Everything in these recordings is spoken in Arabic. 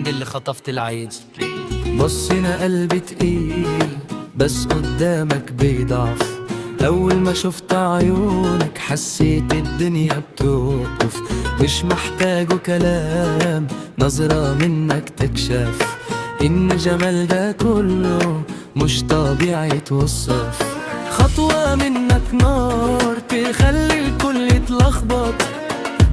اللي خطفت العيد. بص هنا قلبي تقيل بس قدامك بيضعف. أول ما شفت عيونك حسيت الدنيا بتوقف. مش محتاجه كلام، نظرة منك تكشف إن جمال ده كله مش طبيعي توصف. خطوة منك نار تخلي الكل يتلخبط،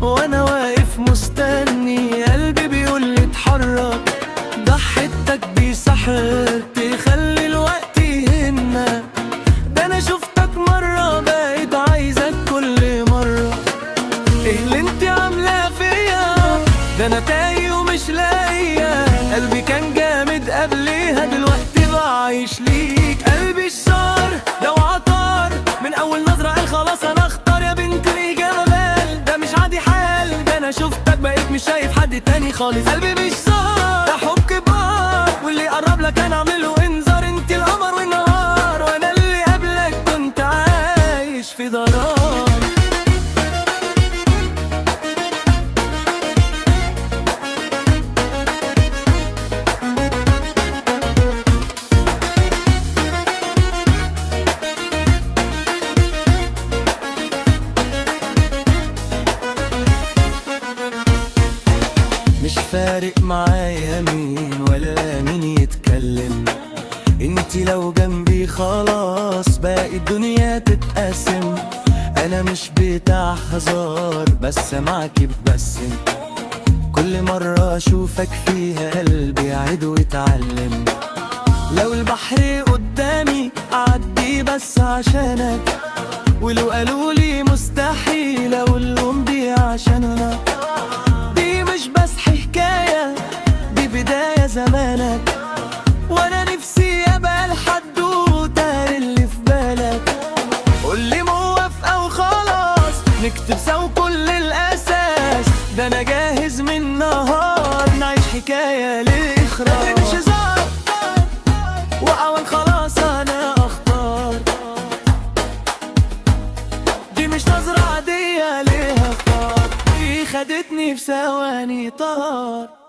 وأنا واقف مستني قلبي بيقول اتحرك. ضحكتك بسحر تخلي الوقت يهنا، ده أنا شفتك مرة بقيت عايزك كل مرة. إيه اللي انت عاملاه فيا ده؟ أنا تايه ومش لاقيه. قلبي كان جامد قبليها دلوقتي بقى عايش ليك. قلبي الشار لو عطار من أول نظرة قال خلاص أنا أختار. يا بنت ليه جمال ده مش عادي حال، ده أنا شفتك بقيت مش شايف حد تاني خالص. قلبي مش صار ده حب كبار، واللي قرب لك أنا أعمله إنذار. انت القمر والنهار وأنا اللي قبلك كنت عايش في ضرار. مش فارق معايا مين ولا مين يتكلم، انتي لو جنبي خلاص باقي الدنيا تتقسم. انا مش بتاع هزار بس معاكي ببسم، كل مرة اشوفك فيها قلبي يعيد ويتعلم. لو البحر قدامي اعدي بس عشانك، ولو قالولي مستحيل اقول لهم دي عشاننا. دي مش بس حكاية، دي بداية زمانك، وانا نفسي ابقى الحدوتة اللي في بالك. قولي موافقة وخلاص نكتب سوا كل الاساس، ده انا جاهز من نهار نعيش حكاية للاخراج. مش هزار واول خلاص انا اختار، دي مش نظرة عادية ليها اختار. دي خدتني في ثواني طار.